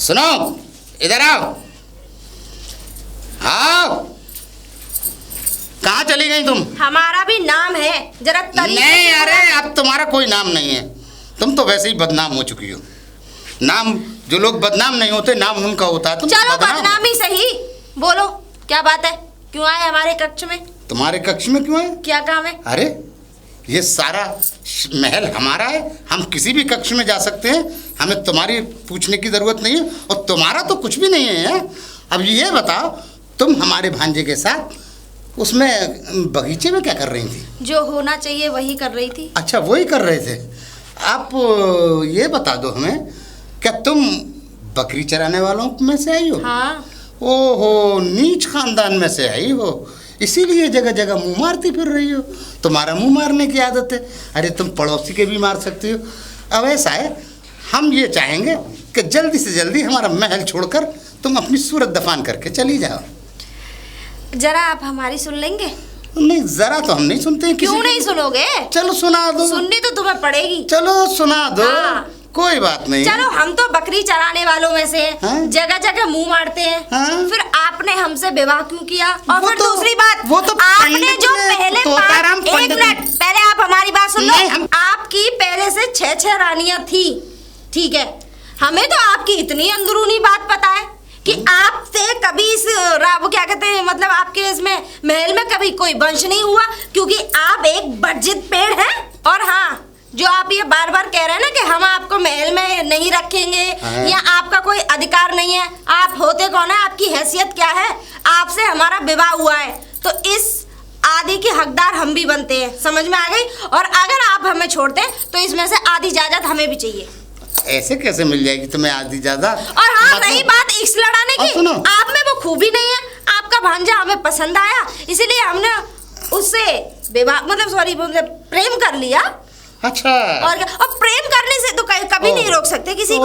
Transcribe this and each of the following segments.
सुनो, इधर आओ। आओ। कहाँ चली गई तुम? हमारा भी नाम है, जरा तरीके नहीं, से अरे अब तुम्हारा कोई नाम नहीं है। तुम तो वैसे ही बदनाम हो चुकी हो। नाम, जो लोग बदनाम नहीं होते नाम उनका होता है। तुम चलो बदनाम बदनामी सही, बोलो क्या बात है, क्यों आए हमारे कक्ष में? तुम्हारे कक्ष में क्यों है? क्या काम है? अरे ये सारा महल हमारा है, हम किसी भी कक्ष में जा सकते हैं, हमें तुम्हारी पूछने की जरूरत नहीं है। और तुम्हारा तो कुछ भी नहीं है। अब ये बताओ, तुम हमारे भांजे के साथ उसमें बगीचे में क्या कर रही थी? जो होना चाहिए वही कर रही थी। अच्छा, वही कर रहे थे। आप ये बता दो हमें, क्या तुम बकरी चराने वालों में से आई हो? हाँ। ओहो, नीच खानदान में से आई हो, इसीलिए जगह जगह मुंह मारती फिर रही हो। तुम्हारा मुंह मारने की आदत है। अरे तुम पड़ोसी के भी मार सकती हो। अब ऐसा है, हम ये चाहेंगे कि जल्दी से जल्दी हमारा महल छोड़कर तुम अपनी सूरत दफान करके चली जाओ। जरा आप हमारी सुन लेंगे? नहीं, जरा तो हम नहीं सुनते हैं। क्यों नहीं सुनोगे? चलो सुना दो। सुननी तो तुम्हें पड़ेगी। चलो सुना दो। हाँ। कोई बात नहीं। चलो, हम तो बकरी चराने वालों में से हैं। हाँ? जगह जगह मुंह मारते हैं। हाँ? फिर आपने हमसे विवाह क्यों किया? और वो फिर तो- दूसरी बात, वो तो आपने पंडित जो ने, पहले तोताराम एक पंडित ने- मिनट पहले आप हमारी बात सुन लो। नहीं, हम- आपकी पहले से 6 रानियां थी, ठीक है। हमें तो आपकी इतनी अंदरूनी बात पता है कि आपसे कभी इस वो क्या कहते हैं, मतलब आपके इसमें महल में कभी कोई वंश नहीं हुआ, क्योंकि आप एक वर्जित पेड़ हैं। और हाँ, जो आप ये बार बार कह रहे हैं ना कि हम आपको महल में नहीं रखेंगे या आपका कोई अधिकार नहीं है, आप होते कौन है, आपकी हैसियत क्या है? आपसे हमारा विवाह हुआ है तो इस आदि के हकदार हम भी बनते हैं, समझ में आ गई? और अगर आप हमें छोड़ते हैं तो इसमें से आधी इजाजत हमें भी चाहिए। ऐसे कैसे मिल जाएगी तुम्हें आधी ज्यादा? और हाँ, रही बात इक्स लड़ाने की, सुनो। आप में वो खूबी नहीं है। आपका भांजा हमें पसंद आया, इसीलिए हमने उससे विवाह, मतलब सॉरी, प्रेम कर लिया। अच्छा। और क्या? और प्रेम करने से तो कभी नहीं रोक सकते किसी को।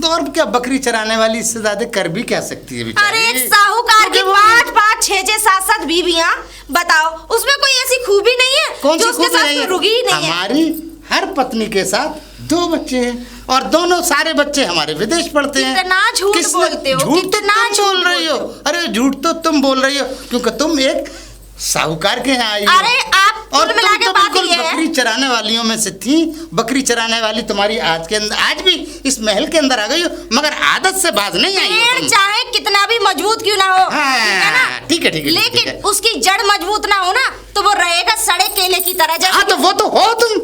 और क्या, बकरी चराने वाली इससे ज्यादा कर भी क्या सकती है बेचारी? अरे एक साहूकार की 5-5, 6-6, 7-7 बीवियां, बताओ उसमें कोई ऐसी खूबी नहीं है कौन जो सी उसके खूबी साथ नहीं है? कोई रुकी ही नहीं है। हमारी हर पत्नी के साथ 2 बच्चे हैं और दोनों सारे बच्चे हमारे विदेश पढ़ते हैं। कितना झूठ बोलते हो, झूठ तो कितना तुम बोल रही हो। अरे झूठ तो तुम बोल रही हो, क्योंकि तुम एक साहूकार के यहाँ आई हो। अरे आप और कुल मिला के तुम तो बात बिल्कुल ये है। बकरी चराने वालियों में से थी। बकरी चराने वाली तुम्हारी आज भी इस महल के अंदर आ गई हो, मगर आदत से बाज नहीं आई हो पेड़ तुम। चाहे कितना भी मजबूत क्यों ना हो, ठीक है ना? ठीक है, ठीक है, लेकिन ठीक है। उसकी जड़ मजबूत ना हो ना तो वो रहेगा सड़े केले की तरह। जैसे हाँ, तो वो तो हो तुम।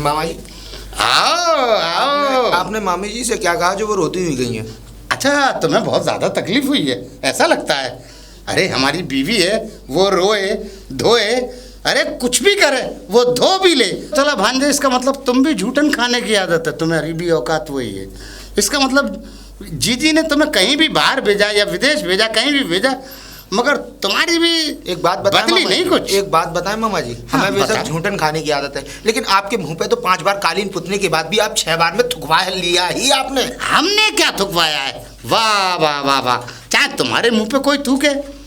मामा जी, आओ। आपने मामी जी से क्या कहा जो वो रोती हुई गई हैं? अच्छा, तुम्हें बहुत ज्यादा तकलीफ हुई है ऐसा लगता है। अरे हमारी बीवी है, वो रोए धोए, अरे कुछ भी करे, वो धो भी ले। चलो भांजे, इसका मतलब तुम भी झूठन खाने की आदत है, तुम्हारी भी औकात वही है। इसका मतलब जीजी ने तुम्हें कहीं भी बाहर भेजा या विदेश भेजा, कहीं भी भेजा, मगर तुम्हारी भी एक बात बताएं बदली मामा नहीं जी, कुछ। एक बात बताएं मामा जी, हाँ, हमें वैसे बता। झूठन खाने की आदत है, लेकिन आपके मुंह पे तो 5 बार कालीन पुतने के बाद भी आप 6 बार में थुकवा लिया ही आपने। हमने क्या थुकवाया है? वाह वाह वाह वाह, चाहे तुम्हारे मुंह पे कोई थूके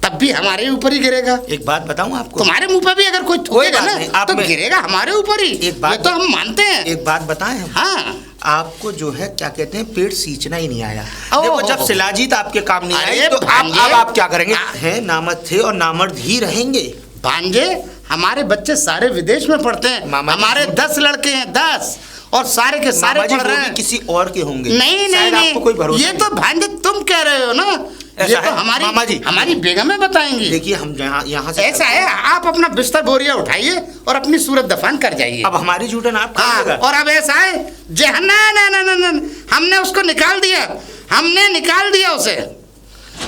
तब भी हमारे ऊपर ही गिरेगा। एक बात बताऊं आपको, तुम्हारे मुंह पे भी अगर कोई थूकेगा बात ना नहीं, आप तो में- गिरेगा हमारे ऊपर ही। एक बात- ये तो हम मानते हैं। एक बात बताएं हम? हाँ, आपको जो है क्या कहते हैं, पेट सींचना ही नहीं आया। ओ, देखो, ओ, जब ओ। शिलाजीत आपके काम नहीं आई अरे तो भांजे, अब आप क्या करेंगे? आ- हैं नामर्द थे और नामर्द ही रहेंगे। भांजे, हमारे बच्चे सारे विदेश में पढ़ते हैं। मामा जी, हमारे 10 लड़के हैं, 10, और सारे के सारे मामा जी, पढ़ वो रहे भी हैं। किसी और के होंगे। नहीं शायद आपको कोई नहीं, भरोसा ये नहीं। तो भांजे तुम कह रहे हो ना, ये ऐसा तो है, हमारी मामा जी। हमारी बेगमें बताएंगी। देखिए, हम यहाँ से ऐसा है, आप अपना बिस्तर बोरिया उठाइए और अपनी सूरत दफन कर जाइए। अब हमारी झूठन आप हाँ, खाइएगा। और अब ऐसा है, ना ना ना ना ना, हमने उसको निकाल दिया, हमने निकाल दिया उसे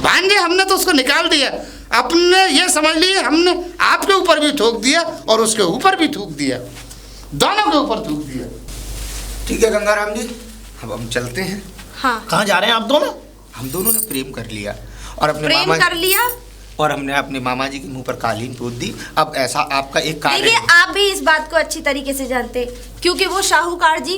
भांजे, हमने तो उसको निकाल दिया। अपने ये समझ लिए, हमने आपके ऊपर भी थूक दिया और उसके ऊपर भी थूक दिया, दोनों के ऊपर थूक दिया। ठीक है गंगाराम जी, अब हम चलते हैं। हाँ, कहाँ जा रहे हैं आप दोनों? हम दोनों ने प्रेम कर लिया और अपने प्रेम मामा कर लिया। और हमने अपने मामा जी के मुंह पर कालीन पोत दी। अब ऐसा आपका एक कार्य देखिए, है। आप भी इस बात को अच्छी तरीके से जानते हैं, क्योंकि वो शाहूकार जी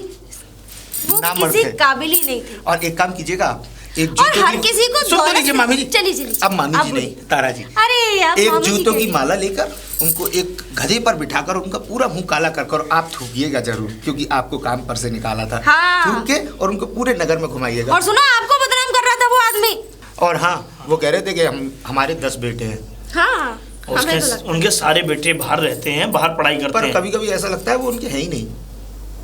वो नामर्द किसी थे। काबिल ही नहीं थे। और एक काम कीजिएगा आप, एक और जूतों हर किसी को सुन तो लीजिए मामी जी। चलिए चलिए अब मामी जी बोलिए। नहीं, तारा जी। अरे आप एक मामी जी जूतों की कहिए। माला लेकर उनको एक गधे पर बिठाकर उनका पूरा मुंह काला कर आप थूकिएगा जरूर, क्योंकि आपको काम पर से निकाला था। हाँ। थूक के और उनको पूरे नगर में घुमाइएगा। और सुनो, आपको बदनाम कर रहा था वो आदमी। और हाँ, वो कह रहे थे कि हमारे 10 बेटे हैं, हाँ हमें तो लगता उनके सारे बेटे बाहर रहते हैं, बाहर पढ़ाई करते पर हैं। कभी कभी ऐसा लगता है वो उनके हैं ही नहीं।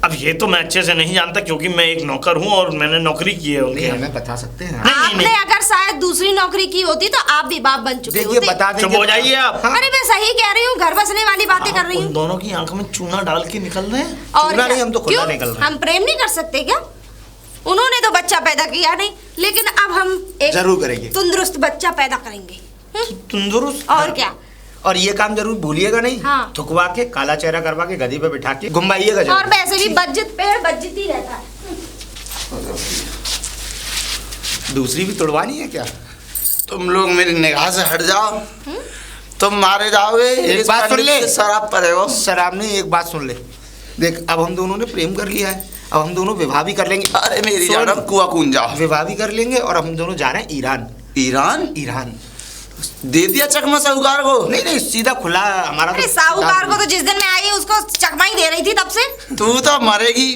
अब ये तो मैं अच्छे से नहीं जानता, क्योंकि मैं एक नौकर हूँ और मैंने नौकरी की है उनके नहीं, यहाँ। हमें बता सकते हैं। नहीं, आपने नहीं। अगर शायद दूसरी नौकरी की होती तो आप भी बाप बन चुके देखिए होते। बता देंगे। चुप हो जाइए आप। हाँ। अरे मैं सही कह रही हूँ, घर बसने वाली बातें कर रही उन हूँ। दोनों की आंख में चूना डाल के निकल रहे हैं। और चूना क्या? नहीं, हम तो खुला क्यों? निकल रहे हैं। हम प्रेम नहीं कर सकते क्या? उन्होंने तो बच्चा पैदा किया नहीं, लेकिन अब हम एक जरूर करेंगे। तंदुरुस्त बच्चा पैदा करेंगे। तंदुरुस्त। और क्या? और ये काम जरूर भूलिएगा नहीं। हाँ। थुकवा के काला चेहरा करवा के गधी पे बिठा के घुमाइएगा जरूर। और वैसे भी बज्जित पेड़ बज्जित ही रहता है। दूसरी भी तोड़वानी है क्या? तुम लोग मेरी निगाह से हट जाओ, तुम मारे जाओगे। एक इस बात सुन पंडित ले। से शराब परे हो। शराब नहीं, एक बात सुन ले। देख, अब हम दोनों ने प्रेम कर लिया है, अब हम दोनों विवाह भी कर लेंगे। अरे मेरी सुन, जान कुआ कून जाओ। विवाह भी कर लेंगे और हम दोनों जा रहे हैं ईरान। ईरान ईरान दे दिया चकमा साहूकार को। नहीं नहीं, सीधा खुला हमारा। अरे साहूकार को तो जिस दिन मैं आई उसको चकमा ही दे रही थी तब से। तू तो मरेगी।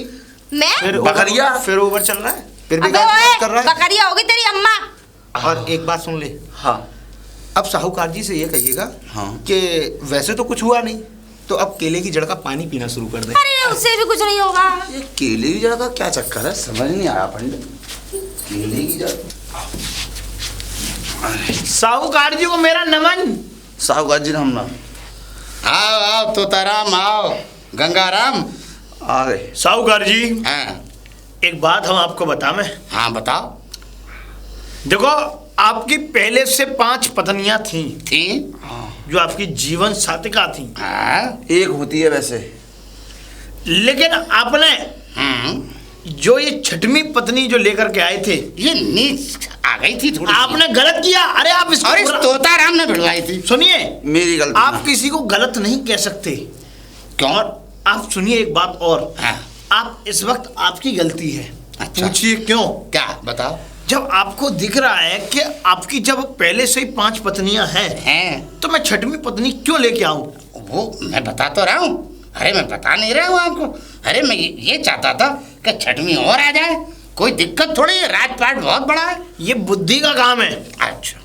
मैं फिर बकरिया। फिर ओवर चल रहा है, फिर भी अबे गाली ओए, बात कर रहा है। बकरिया होगी तेरी अम्मा। और एक बात सुन ले, हाँ अब साहूकार जी से ये कहिएगा हाँ। कि वैसे तो कुछ हुआ नहीं, तो अब केले की जड़ का पानी पीना शुरू कर दे। अरे उससे भी कुछ नहीं होगा। ये केले की जड़ का क्या चक्कर है, समझ नहीं आया पंडित। केले की जड़। अरे साहूकार जी को मेरा नमन। साहूकार जी हम ना आओ आओ तोताराम, आओ गंगाराम। आ गए। साहूकार जी, हाँ एक बात हम आपको बताएं। हाँ बताओ। देखो, आपकी पहले से 5 पत्नियां थी थी। जो आपकी जीवन साथिका थी, हाँ। एक होती है वैसे। लेकिन आपने जो ये 6वीं पत्नी जो लेकर के आए थे, ये नीच आ गई थी थोड़ी सी। आपने गलत किया। अरे आप इसको और इस तोताराम ने भिड़वाई थी। सुनिए, मेरी गलती आप ना। किसी को गलत नहीं कह सकते। क्यों? और आप सुनिए एक बात और। हाँ। आप इस वक्त आपकी गलती है। अच्छा। पूछिए क्यों। क्या बताओ। जब आपको दिख रहा है कि आपकी जब पहले से ही 5 पत्नियां हैं, हैं तो मैं 6वीं पत्नी क्यों लेके आऊं? वो मैं बता तो रहा हूँ। अरे मैं बता नहीं रहा हूँ आपको। अरे मैं ये चाहता था कि 6वीं और आ जाए। कोई दिक्कत थोड़ी है, राजपाट बहुत बड़ा है। ये बुद्धि का काम है। अच्छा,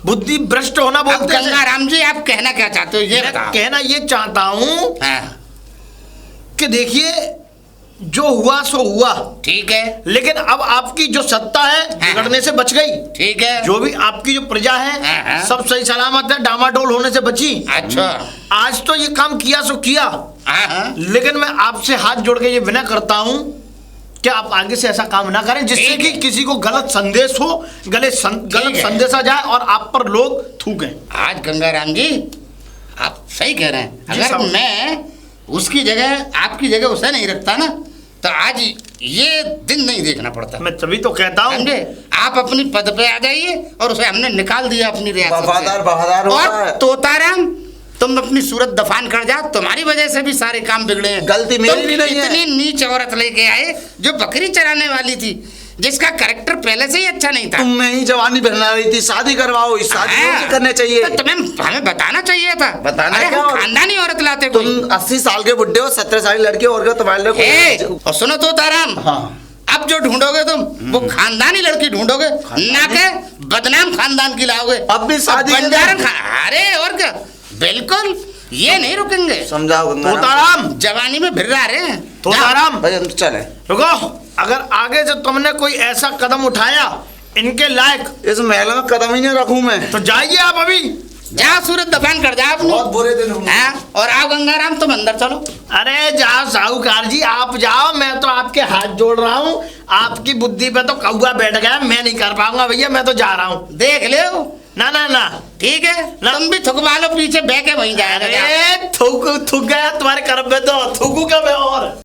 बुद्धि भ्रष्ट होना अब बोलते हैं। गंगाराम जी आप कहना क्या चाहते हो ये मैं बताओ। कहना ये चाहता हूं हाँ कि देखिए, जो हुआ सो हुआ, ठीक है। लेकिन अब आपकी जो सत्ता है बिगड़ने से बच गई। ठीक है। जो भी आपकी जो प्रजा है हाँ। सब सही सलामत है, डामाडोल होने से बची। अच्छा। आज तो ये काम किया सो किया, हाँ। लेकिन मैं आपसे हाथ जोड़ के ये विनय करता हूं कि आप आगे से ऐसा काम ना करें जिससे ठीक कि है। किसी को गलत संदेश हो, गलत है। संदेशा जाए और आप पर लोग थूकें। आज गंगाराम जी आप सही कह रहे हैं। जी अगर साहब। मैं उसकी जगह आपकी जगह उसे नहीं रखता ना, तो आज ये दिन नहीं देखना पड़ता। मैं तभी तो कहता हूं। समझे? आप अपनी पद पे आ जाइए और उसे हमने निकाल दिया अपनी रियासत से। वफादार वफादार होता और है। तोताराम तुम अपनी सूरत दफान कर जाओ, तुम्हारी वजह से भी सारे काम बिगड़े हैं। गलती मेरी तुम भी नहीं है। इतनी नीच औरत लेके आए जो बकरी चराने वाली थी, जिसका कैरेक्टर पहले से ही अच्छा नहीं था। तुम में ही जवानी बहना रही थी, शादी करवाओ। इस शादी हाँ। नहीं करने चाहिए। तो तुम्हें हमें बताना चाहिए था। बताना अरे क्या? हम खानदानी औरत लाते तुम कोई। 80 साल के बुढ़े हो, 17 साल लड़के और तुम्हारे ए, लिए और सुनो तो ताराम, हाँ। अब जो ढूंढोगे तुम वो खानदानी लड़की ढूंढोगे, ना के बदनाम खानदान की लाओगे। अब भी शादी के बंजारन लिए- अरे और क्या, बिल्कुल ये नहीं रुकेंगे। समझाओ गंगाराम। तोताराम, जवानी में फिर रहे हैं। तोताराम, भाई हम तो चले। रुको। अगर आगे से तुमने कोई ऐसा कदम उठाया इनके लायक, इस महल में कदम ही नहीं रखूं मैं। तो जाइए आप अभी। जा सूरत दफान कर जा अपनी। बहुत बुरे दिन होंगे। हाँ, और आओ गंगाराम तुम अंदर चलो। अरे जाओ साहूकार जी, आप जाओ, मैं तो आपके हाथ जोड़ रहा हूँ। आपकी बुद्धि पे तो कौवा बैठ गया, मैं नहीं कर पाऊंगा भैया, मैं तो जा रहा हूँ। देख लो। ना ना ना, ठीक है ना। तुम भी थुकवा लो, पीछे बह के वहीं जाएगा। अरे थूक थूक गया तुम्हारे कर्म में, तो थूकू क्या मैं और।